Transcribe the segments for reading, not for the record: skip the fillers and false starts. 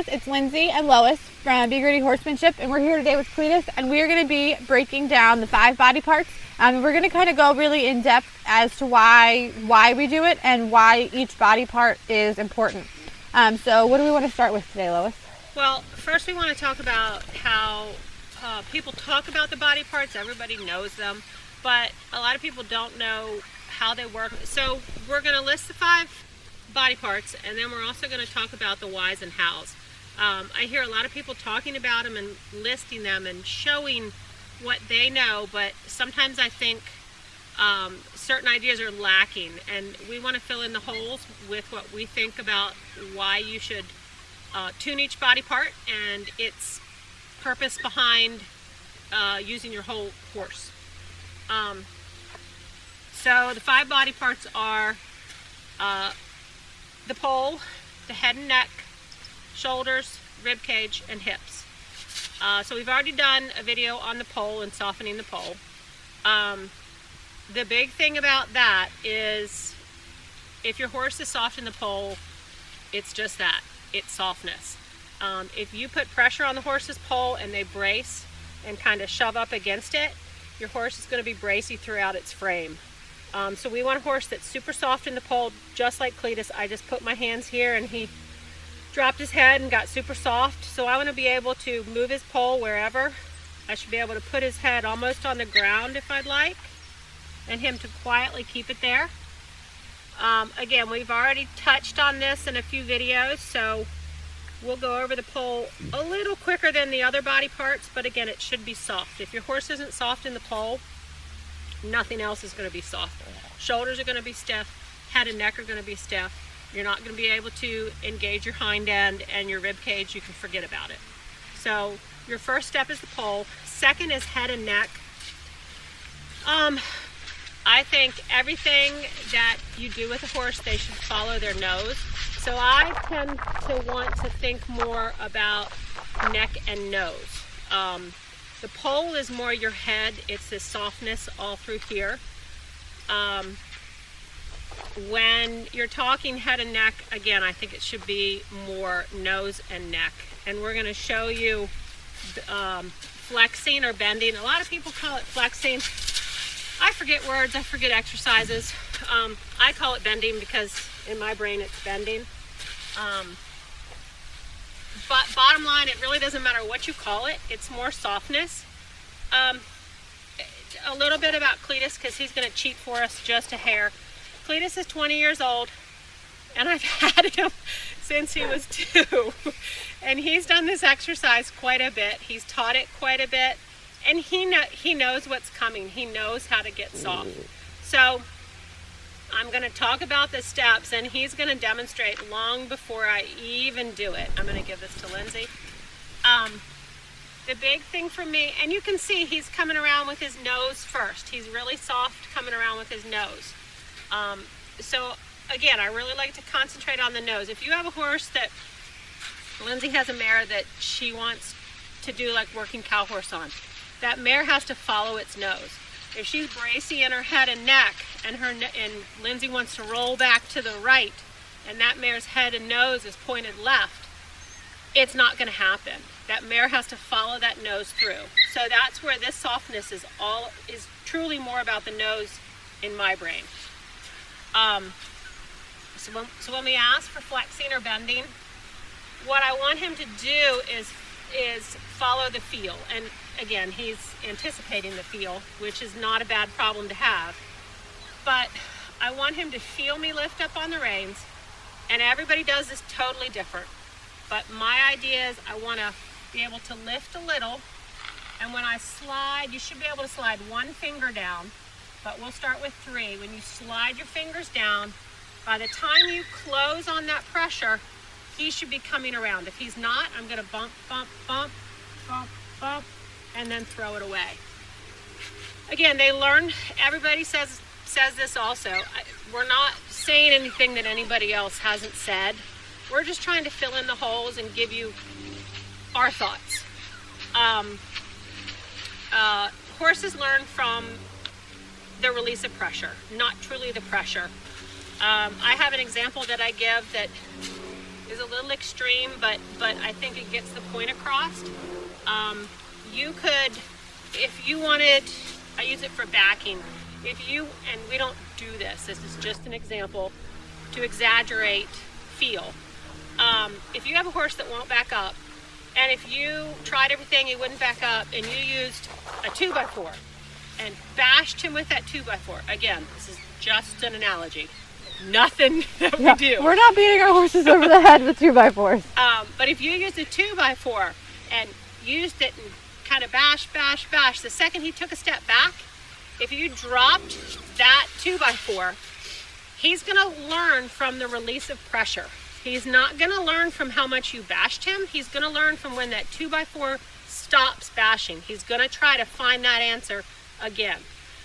guys, it's Lindsay and Lois from Be Gritty Horsemanship, and we're here today with Cletus, and we're going to be breaking down the 5 body parts. We're going to kind of go really in depth as to why we do it and why each body part is important. So what do we want to start with today, Lois? Well, first we want to talk about how people talk about the body parts. Everybody knows them, but a lot of people don't know how they work. So we're going to list the 5 body parts, and then we're also going to talk about the whys and hows. I hear a lot of people talking about them and listing them and showing what they know, but sometimes I think certain ideas are lacking, and we want to fill in the holes with what we think about why you should tune each body part and its purpose behind using your whole horse. So the 5 body parts are the pole, the head and neck, shoulders, rib cage, and hips. So we've already done a video on the pole and softening the pole. The big thing about that is if your horse is soft in the pole, it's just that, it's softness. If you put pressure on the horse's pole and they brace and kind of shove up against it, your horse is going to be bracy throughout its frame. So we want a horse that's super soft in the pole, just like Cletus. I just put my hands here and he dropped his head and got super soft. So I want to be able to move his pole wherever. I should be able to put his head almost on the ground if I'd like, and him to quietly keep it there. Again, we've already touched on this in a few videos, so we'll go over the pole a little quicker than the other body parts, but again, it should be soft. If your horse isn't soft in the pole, nothing else is going to be soft. Shoulders are going to be stiff, head and neck are going to be stiff. You're not going to be able to engage your hind end, and your rib cage, you can forget about it. So your first step is the pole. Second is head and neck. I think everything that you do with a horse, they should follow their nose. So I tend to want to think more about neck and nose. The pole is more your head. It's this softness all through here. When you're talking head and neck, again, I think it should be more nose and neck. And we're going to show you flexing or bending. A lot of people call it flexing. I forget words, I forget exercises. I call it bending because in my brain it's bending. But bottom line, it really doesn't matter what you call it. It's more softness. A little bit about Cletus, because he's going to cheat for us just a hair. Cletus is 20 years old, and I've had him since he was 2. And he's done this exercise quite a bit. He's taught it quite a bit. And he knows what's coming. He knows how to get soft. So I'm going to talk about the steps, and he's going to demonstrate long before I even do it. I'm going to give this to Lindsay. The big thing for me, and you can see he's coming around with his nose first. He's really soft coming around with his nose. So again, I really like to concentrate on the nose. If you have a horse that, Lindsay has a mare that she wants to do like working cow horse on, that mare has to follow its nose. If she's bracy in her head and neck, and Lindsay wants to roll back to the right, and that mare's head and nose is pointed left, it's not going to happen. That mare has to follow that nose through. So that's where this softness is truly more about the nose in my brain. So when we ask for flexing or bending, what I want him to do is follow the feel. And again, he's anticipating the feel, which is not a bad problem to have. But I want him to feel me lift up on the reins, and everybody does this totally different. But my idea is I want to be able to lift a little, and when I slide, you should be able to slide 1 finger down, but we'll start with 3. When you slide your fingers down, by the time you close on that pressure, he should be coming around. If he's not, I'm going to bump, bump, bump, bump, bump, and then throw it away. Again, they learn, everybody says this also. We're not saying anything that anybody else hasn't said. We're just trying to fill in the holes and give you our thoughts. Horses learn from the release of pressure, not truly the pressure. I have an example that I give that is a little extreme, but I think it gets the point across. You could, if you wanted, I use it for backing. If you, and we don't do this is just an example to exaggerate feel. If you have a horse that won't back up, and if you tried everything, he wouldn't back up, and you used a 2x4 and bashed him with that 2x4, again, this is just an analogy. Nothing that we do. We're not beating our horses over the head with 2x4s. But if you used a 2x4 and used it and kind of bash, the second he took a step back, if you dropped that 2x4, he's going to learn from the release of pressure. He's not going to learn from how much you bashed him. He's going to learn from when that 2x4 stops bashing. He's going to try to find that answer again.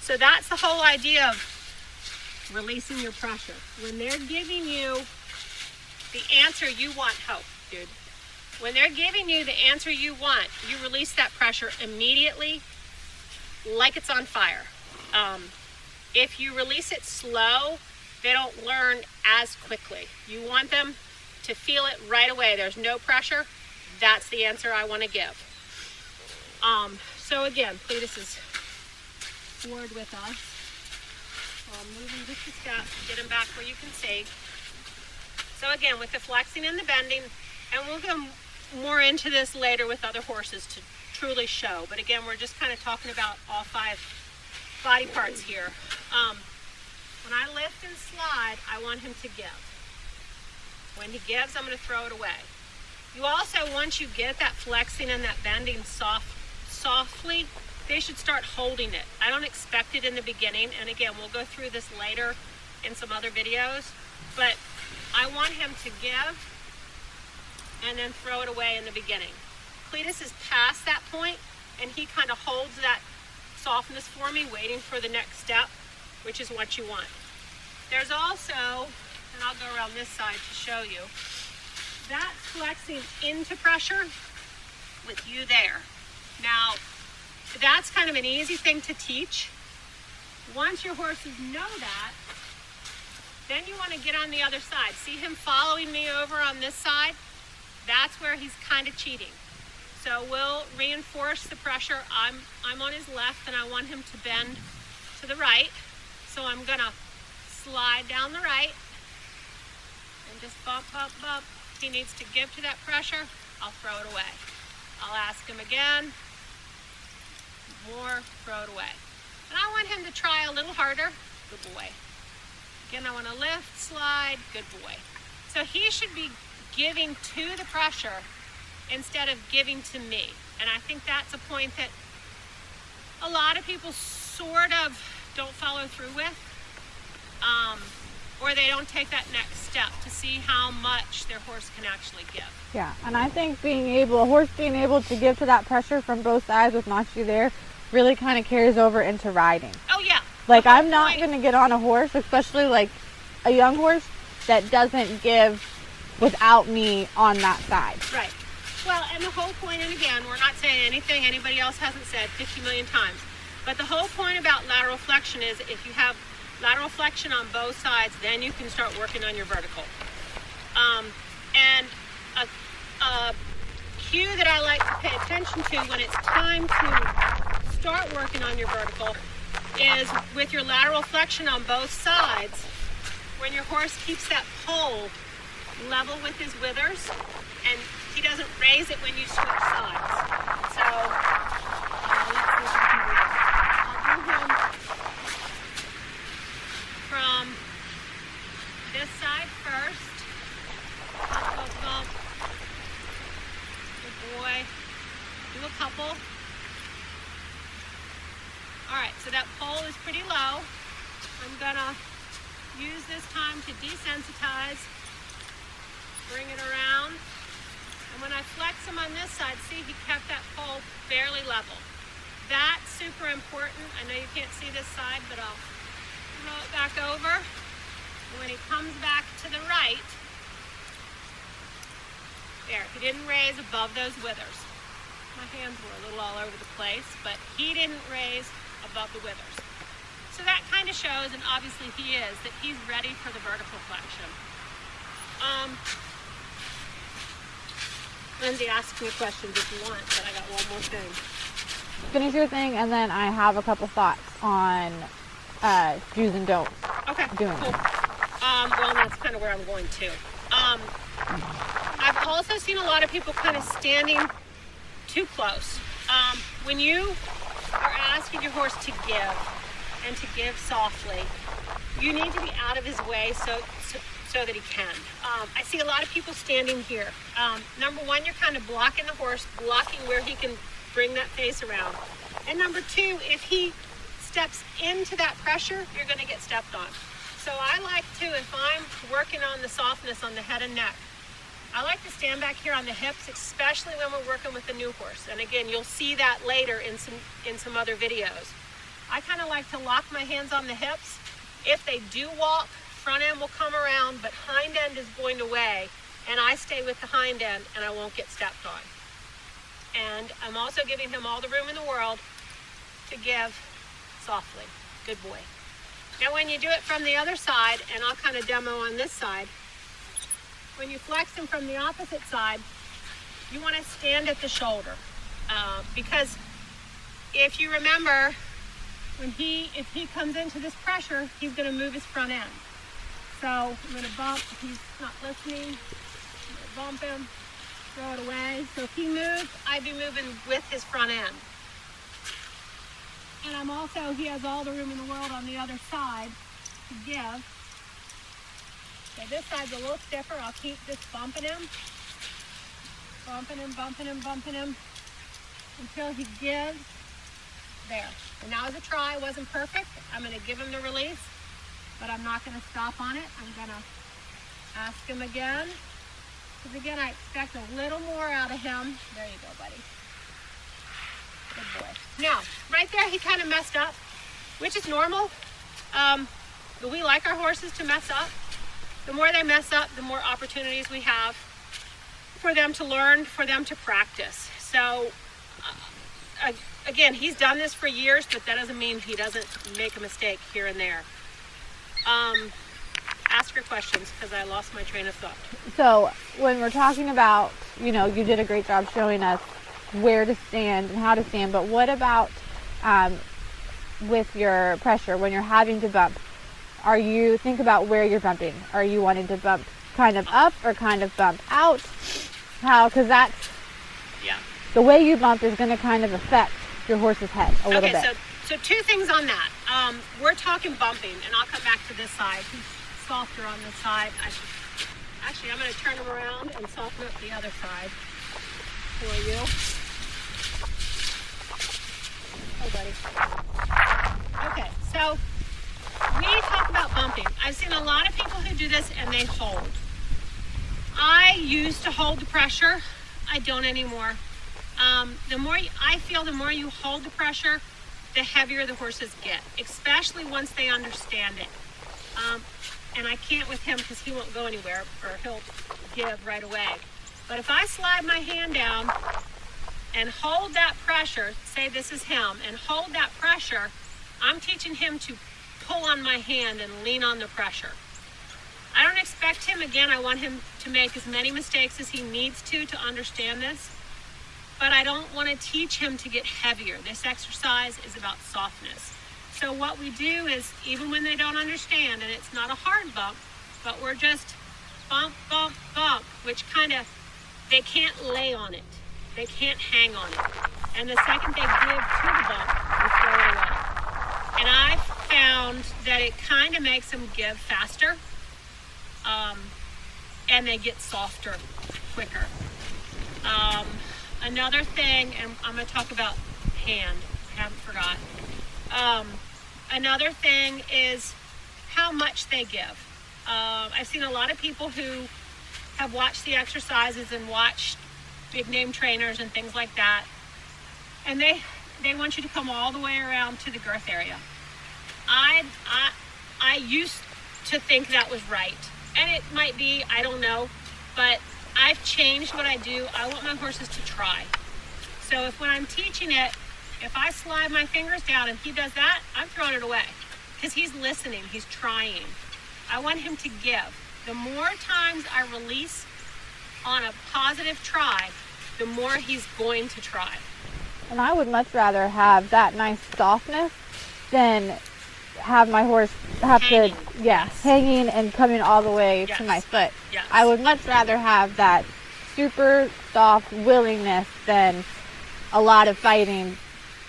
So that's the whole idea of releasing your pressure. When they're giving you the answer you want, dude. When they're giving you the answer you want, you release that pressure immediately like it's on fire. If you release it slow, they don't learn as quickly. You want them to feel it right away. There's no pressure. That's the answer I want to give. So again, Cletus is forward with us. So I'm moving just a step to get him back where you can see. So again, with the flexing and the bending, and we'll go more into this later with other horses to truly show. But again, we're just kind of talking about all 5 body parts here. When I lift and slide, I want him to give. When he gives, I'm going to throw it away. You also, once you get that flexing and that bending softly, they should start holding it. I don't expect it in the beginning, and again, we'll go through this later in some other videos, but I want him to give and then throw it away in the beginning. Cletus is past that point, and he kind of holds that softness for me, waiting for the next step, which is what you want. There's also, and I'll go around this side to show you, that's flexing into pressure with you there. Now, that's kind of an easy thing to teach. Once your horses know that, then you want to get on the other side. See him following me over on this side? That's where he's kind of cheating. So we'll reinforce the pressure. I'm on his left, and I want him to bend to the right. So I'm going to slide down the right and just bump. He needs to give to that pressure. I'll throw it away. I'll ask him again. More, throw it away. And I want him to try a little harder. Good boy. Again, I want to lift, slide, good boy. So he should be giving to the pressure instead of giving to me. And I think that's a point that a lot of people sort of don't follow through with, or they don't take that next step to see how much their horse can actually give. Yeah, and I think a horse being able to give to that pressure from both sides with Nachi there really kind of carries over into riding. Oh yeah. Like, I'm not going to get on a horse, especially like a young horse, that doesn't give without me on that side. Right. Well, and the whole point, and again, we're not saying anything anybody else hasn't said 50 million times, but the whole point about lateral flexion is if you have lateral flexion on both sides, then you can start working on your vertical. And a cue that I like to pay attention to when it's time to start working on your vertical is with your lateral flexion on both sides, when your horse keeps that pole level with his withers, and he doesn't raise it when you switch sides. So, let's see if I can do this. I'll do him from this side first. Bump. Good boy. Do a couple. Alright, so that pole is pretty low. I'm gonna use this time to desensitize, bring it around, and when I flex him on this side, see, he kept that pole fairly level. That's super important. I know you can't see this side, but I'll throw it back over. And when he comes back to the right, there, he didn't raise above those withers. My hands were a little all over the place, but he didn't raise above the withers. So that kind of shows, and obviously he is, that he's ready for the vertical flexion. Lindsay, ask me questions if you want, but I got one more thing. Finish your thing, and then I have a couple thoughts on do's and don'ts. Okay, doing cool. it. Well, that's kind of where I'm going to. I've also seen a lot of people kind of standing too close. When you are asking your horse to give, and to give softly, you need to be out of his way so that he can. I see a lot of people standing here. Number one, you're kind of blocking the horse, blocking where he can bring that face around. And number two, if he steps into that pressure, you're going to get stepped on. So I like to, if I'm working on the softness on the head and neck, I like to stand back here on the hips, especially when we're working with a new horse. And again, you'll see that later in some other videos. I kind of like to lock my hands on the hips. If they do walk, front end will come around, but hind end is going to weigh, and I stay with the hind end and I won't get stepped on. And I'm also giving him all the room in the world to give softly. Good boy. Now when you do it from the other side, and I'll kind of demo on this side, when you flex him from the opposite side, you want to stand at the shoulder. Because if you remember, if he comes into this pressure, he's going to move his front end. So I'm going to bump. If he's not listening, I'm going to bump him, throw it away. So if he moves, I'd be moving with his front end. And he has all the room in the world on the other side to give. So this side's a little stiffer. I'll keep just bumping him. Bumping him, bumping him, bumping him until he gives. There. And now as a try, it wasn't perfect. I'm going to give him the release, but I'm not going to stop on it. I'm going to ask him again. Because again, I expect a little more out of him. There you go, buddy. Good boy. Now, right there, he kind of messed up, which is normal. But we like our horses to mess up. The more they mess up, the more opportunities we have for them to learn, for them to practice. So, again, he's done this for years, but that doesn't mean he doesn't make a mistake here and there. Ask your questions, because I lost my train of thought. So when we're talking about, you did a great job showing us where to stand and how to stand, but what about with your pressure when you're having to bump? Think about where you're bumping. Are you wanting to bump kind of up or kind of bump out? Because that's, the way you bump is going to kind of affect your horse's head a little bit. Okay, so two things on that. We're talking bumping, and I'll come back to this side. He's softer on this side. Actually, I'm going to turn him around and soften up the other side for you. Oh, buddy. Okay, so we talk about bumping. I've seen a lot of people who do this and they hold. I used to hold the pressure. I don't anymore. The more you hold the pressure, the heavier the horses get, especially once they understand it. And I can't with him because he won't go anywhere, or he'll give right away. But if I slide my hand down and hold that pressure, say this is him, and hold that pressure, I'm teaching him to pull on my hand and lean on the pressure. I don't expect him, again, I want him to make as many mistakes as he needs to understand this, but I don't want to teach him to get heavier. This exercise is about softness. So what we do is, even when they don't understand, and it's not a hard bump, but we're just bump, bump, bump, which they can't lay on it. They can't hang on it. And the second they give to the bump, we throw it away. And I've found that it kind of makes them give faster, and they get softer quicker. Another thing, and I'm going to talk about hand, I haven't forgot. Another thing is how much they give. I've seen a lot of people who have watched the exercises and watched big name trainers and things like that, and they want you to come all the way around to the girth area. I used to think that was right, and it might be, I don't know, but I've changed what I do. I want my horses to try. So when I'm teaching it, if I slide my fingers down and he does that, I'm throwing it away because he's listening, he's trying. I want him to give. The more times I release on a positive try, the more he's going to try. And I would much rather have that nice softness than have my horse have Hanging. to, Yes. hanging and coming all the way Yes. to my foot. Yes. I would much rather have that super soft willingness than a lot of fighting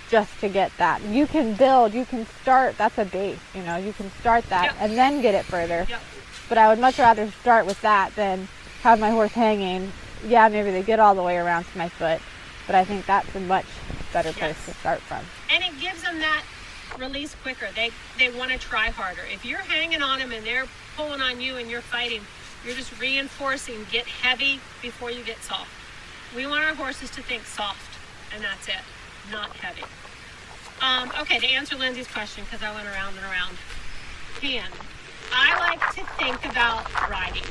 just to get that. You can build, you can start, that's a base, you know, you can start that Yep. and then get it further. Yep. But I would much rather start with that than have my horse hanging. Yeah, maybe they get all the way around to my foot, but I think that's a much better place Yes. to start from. And it gives them that release quicker. They want to try harder. If you're hanging on them and they're pulling on you and you're fighting, you're just reinforcing, get heavy before you get soft. We want our horses to think soft, and that's it, not heavy. Okay, to answer Lindsay's question, because I went around and around. Hand. I like to think about riding.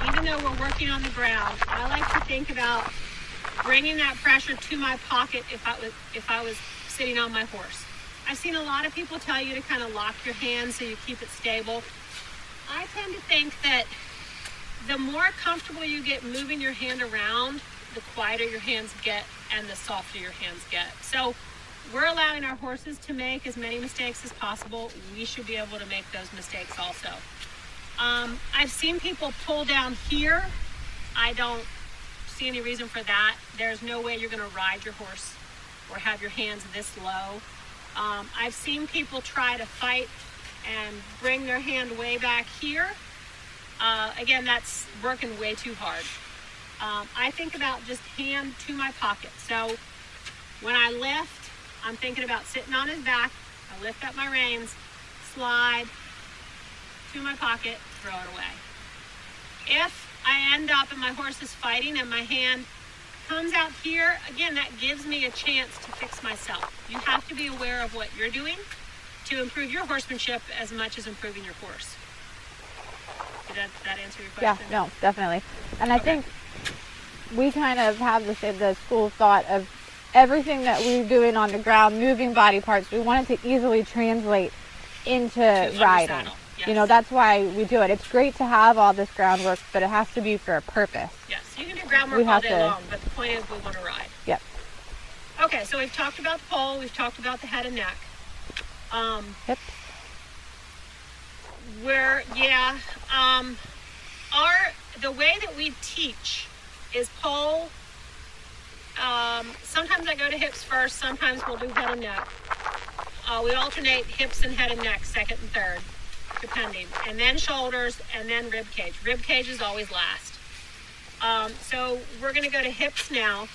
Even though we're working on the ground, I like to think about bringing that pressure to my pocket if I was sitting on my horse. I've seen a lot of people tell you to kind of lock your hands so you keep it stable. I tend to think that the more comfortable you get moving your hand around, the quieter your hands get and the softer your hands get. So we're allowing our horses to make as many mistakes as possible. We should be able to make those mistakes also. I've seen people pull down here. I don't see any reason for that. There's no way you're going to ride your horse or have your hands this low. I've seen people try to fight and bring their hand way back here. Again, that's working way too hard. I think about just hand to my pocket. So when I lift, I'm thinking about sitting on his back. I lift up my reins, slide to my pocket, throw it away. If I end up and my horse is fighting and my hand comes out here, again, that gives me a chance to fix myself. You have to be aware of what you're doing to improve your horsemanship as much as improving your horse. Did that answer your question? Yeah, no, definitely. And I think we kind of have the school of thought of everything that we're doing on the ground, moving body parts, we want it to easily translate into riding. Yes. You know, that's why we do it. It's great to have all this groundwork, but it has to be for a purpose. Yes, you can do groundwork all day long, but the point is we want to ride. Yep. Okay, so we've talked about the pole, we've talked about the head and neck. Hips. The way that we teach is pole. Sometimes I go to hips first, sometimes we'll do head and neck. We alternate hips and head and neck, second and third, depending. And then shoulders, and then rib cage. Rib cage is always last. So we're going to go to hips now.